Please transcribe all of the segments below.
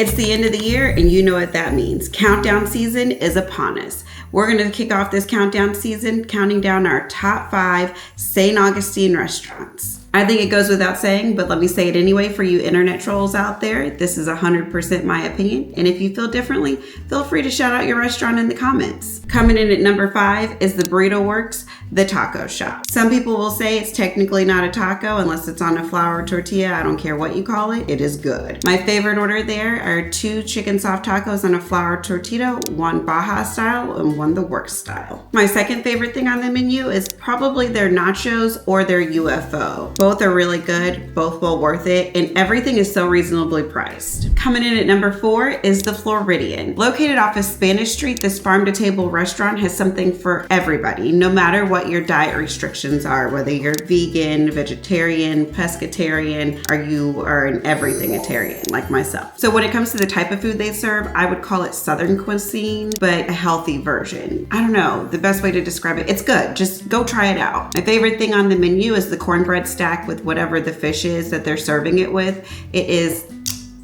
It's the end of the year, and you know what that means. Countdown season is upon us. We're going to kick off this countdown season counting down our top 5 St. Augustine restaurants. I think it goes without saying, but let me say it anyway for you internet trolls out there. This is 100% my opinion, and if you feel differently, feel free to shout out your restaurant in the comments. Coming in at number 5 is the Burrito Works, the taco shop. Some people will say it's technically not a taco unless it's on a flour tortilla. I don't care what you call it, it is good. My favorite order there are 2 chicken soft tacos on a flour tortilla, 1 Baja style and 1 the Works style. My second favorite thing on the menu is probably their nachos or their UFO. Both are really good, both well worth it, and everything is so reasonably priced. Coming in at number 4 is the Floridian. Located off of Spanish Street, this farm-to-table restaurant has something for everybody, no matter what your diet restrictions are, whether you're vegan, vegetarian, pescatarian, or you are an everything-atarian like myself. So when it comes to the type of food they serve, I would call it Southern cuisine, but a healthy version. I don't know the best way to describe it. It's good, just go try it out. My favorite thing on the menu is the cornbread stack with whatever the fish is that they're serving it with. It is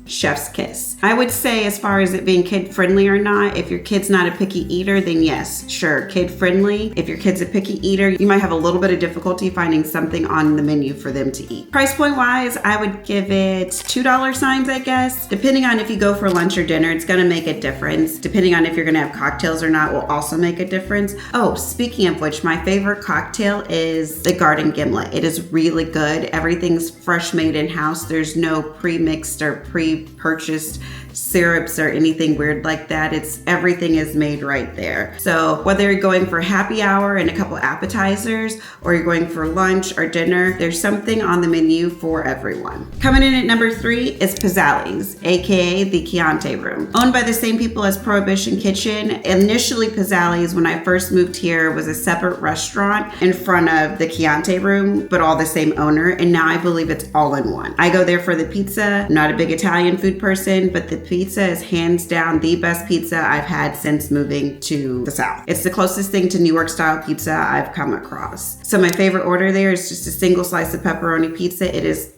chef's kiss. I would say, as far as it being kid friendly or not, if your kid's not a picky eater, then yes, sure, kid friendly. If your kid's a picky eater, you might have a little bit of difficulty finding something on the menu for them to eat. Price point wise, I would give it $2 signs, I guess. Depending on if you go for lunch or dinner, it's gonna make a difference. Depending on if you're gonna have cocktails or not will also make a difference. Oh, speaking of which, my favorite cocktail is the Garden Gimlet. It is really good. Everything's fresh made in-house. There's no pre-mixed or pre-purchased syrups or anything weird like that. Everything is made right there. So whether you're going for happy hour and a couple appetizers, or you're going for lunch or dinner, there's something on the menu for everyone. Coming in at number 3 is Pizzali's, aka the Chianti Room. Owned by the same people as Prohibition Kitchen. Initially, Pizzali's, when I first moved here, was a separate restaurant in front of the Chianti Room, but all the same owner, and now I believe it's all in one. I go there for the pizza. I'm not a big Italian food person, but the pizza is hands down the best pizza I've had since moving to the South. It's the closest thing to New York style pizza I've come across. So my favorite order there is just a single slice of pepperoni pizza. It is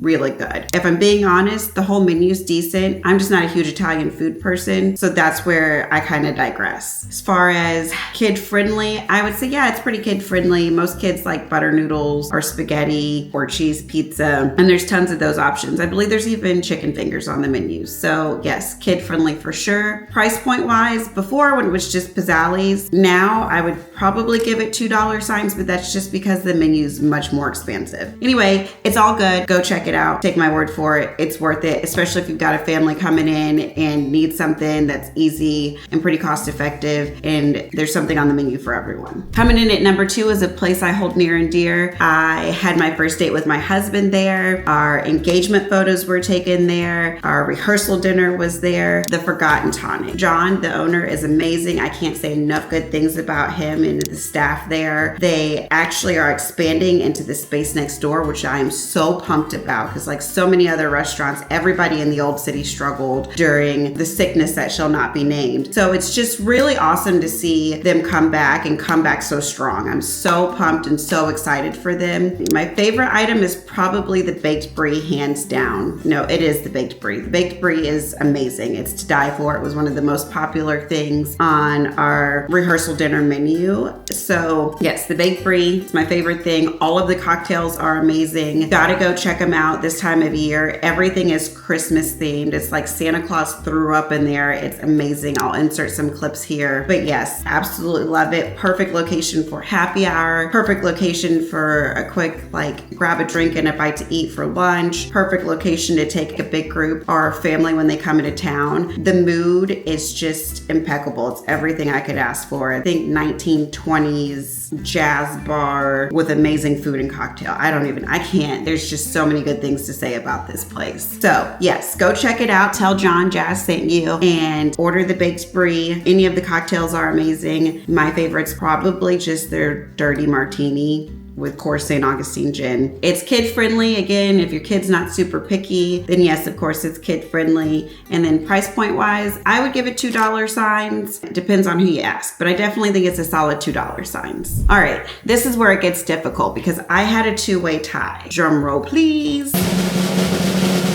really good. If I'm being honest, the whole menu's decent. I'm just not a huge Italian food person, so that's where I kind of digress. As far as kid friendly, I would say, yeah, it's pretty kid friendly. Most kids like butter noodles or spaghetti or cheese pizza, and there's tons of those options. I believe there's even chicken fingers on the menu. So yes, kid friendly for sure. Price point wise, before when it was just Pizzali's, now I would probably give it $2 signs, but that's just because the menu's much more expansive. Anyway, it's all good. Go check it out. Take my word for it. It's worth it, especially if you've got a family coming in and need something that's easy and pretty cost effective, and there's something on the menu for everyone. Coming in at number 2 is a place I hold near and dear. I had my first date with my husband there. Our engagement photos were taken there. Our rehearsal dinner was there. The Forgotten Tonic. John, the owner, is amazing. I can't say enough good things about him and the staff there. They actually are expanding into the space next door, which I am so pumped about, because like so many other restaurants, everybody in the old city struggled during the sickness that shall not be named. So it's just really awesome to see them come back and come back so strong. I'm so pumped and so excited for them. My favorite item is probably the baked brie, hands down. No, it is the baked brie. The baked brie is amazing. It's to die for. It was one of the most popular things on our rehearsal dinner menu. So yes, the baked brie is my favorite thing. All of the cocktails are amazing. Gotta go check them out this time of year. Everything is Christmas themed. It's like Santa Claus threw up in there. It's amazing. I'll insert some clips here. But yes, absolutely love it. Perfect location for happy hour. Perfect location for a quick grab a drink and a bite to eat for lunch. Perfect location to take a big group or family when they come into town. The mood is just impeccable. It's everything I could ask for. I think 1920s jazz bar with amazing food and cocktail. I can't. There's just so many good things to say about this place. So yes, go check it out. Tell John Jazz sent you and order the baked brie. Any of the cocktails are amazing. My favorite's probably just their dirty martini with course St. Augustine gin. It's kid friendly. Again, if your kid's not super picky, then yes, of course it's kid friendly. And then price point wise, I would give it $2 signs. It depends on who you ask, but I definitely think it's a solid $2 signs. All right, this is where it gets difficult because I had a two-way tie. Drum roll, please.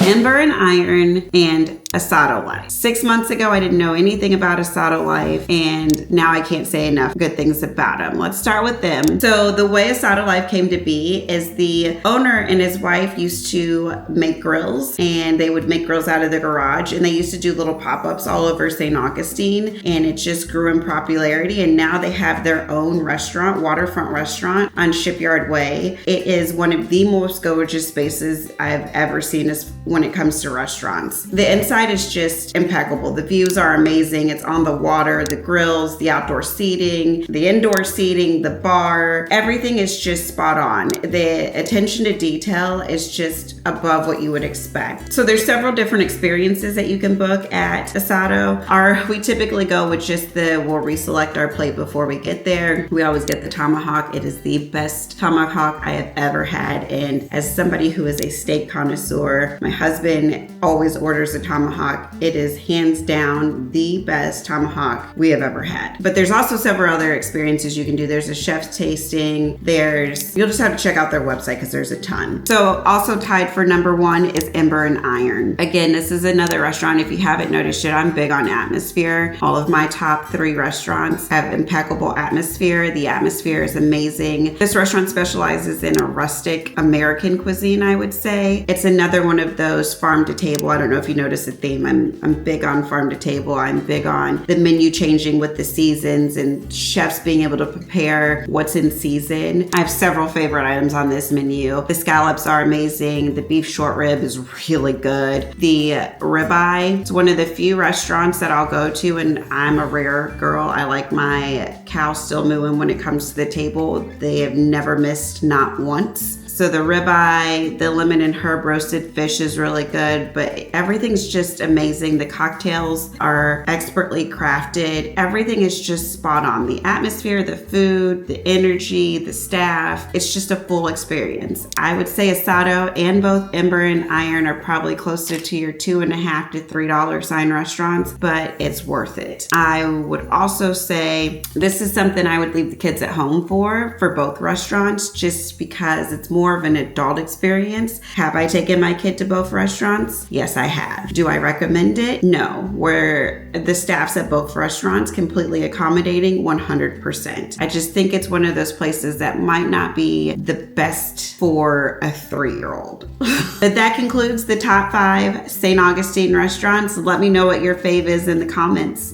Ember and Iron and Asado Life. 6 months ago, I didn't know anything about Asado Life, and now I can't say enough good things about them. Let's start with them. So the way Asado Life came to be is the owner and his wife used to make grills, and they would make grills out of the garage, and they used to do little pop-ups all over St. Augustine, and it just grew in popularity, and now they have their own restaurant, waterfront restaurant on Shipyard Way. It is one of the most gorgeous spaces I've ever seen when it comes to restaurants. The inside is just impeccable. The views are amazing. It's on the water, the grills, the outdoor seating, the indoor seating, the bar, everything is just spot on. The attention to detail is just above what you would expect. So there's several different experiences that you can book at Asado. We typically go with just we'll reselect our plate before we get there. We always get the tomahawk. It is the best tomahawk I have ever had. And as somebody who is a steak connoisseur, my husband always orders a tomahawk. It is hands down the best tomahawk we have ever had. But there's also several other experiences you can do. There's a chef's tasting. You'll just have to check out their website because there's a ton. So also tied for number 1 is Ember and Iron. Again, this is another restaurant. If you haven't noticed it, I'm big on atmosphere. All of my top 3 restaurants have impeccable atmosphere. The atmosphere is amazing. This restaurant specializes in a rustic American cuisine, I would say. It's another one of those farm to table. I don't know if you notice the theme. I'm big on farm to table. I'm big on the menu changing with the seasons and chefs being able to prepare what's in season. I have several favorite items on this menu. The scallops are amazing. The beef short rib is really good. The ribeye, it's one of the few restaurants that I'll go to, and I'm a rare girl. I like my cow still mooing when it comes to the table. They have never missed, not once. So the ribeye, the lemon and herb roasted fish is really good, but everything's just amazing. The cocktails are expertly crafted. Everything is just spot on. The atmosphere, the food, the energy, the staff, it's just a full experience. I would say Asado and both Ember and Iron are probably closer to your $2.50 to $3 sign restaurants, but it's worth it. I would also say this is something I would leave the kids at home for both restaurants, just because it's more of an adult experience. Have I taken my kid to both restaurants? Yes, I have. Do I recommend it? No. Were the staffs at both restaurants completely accommodating? 100%. I just think it's one of those places that might not be the best for a 3-year-old. But that concludes the top 5 St. Augustine restaurants. Let me know what your fave is in the comments.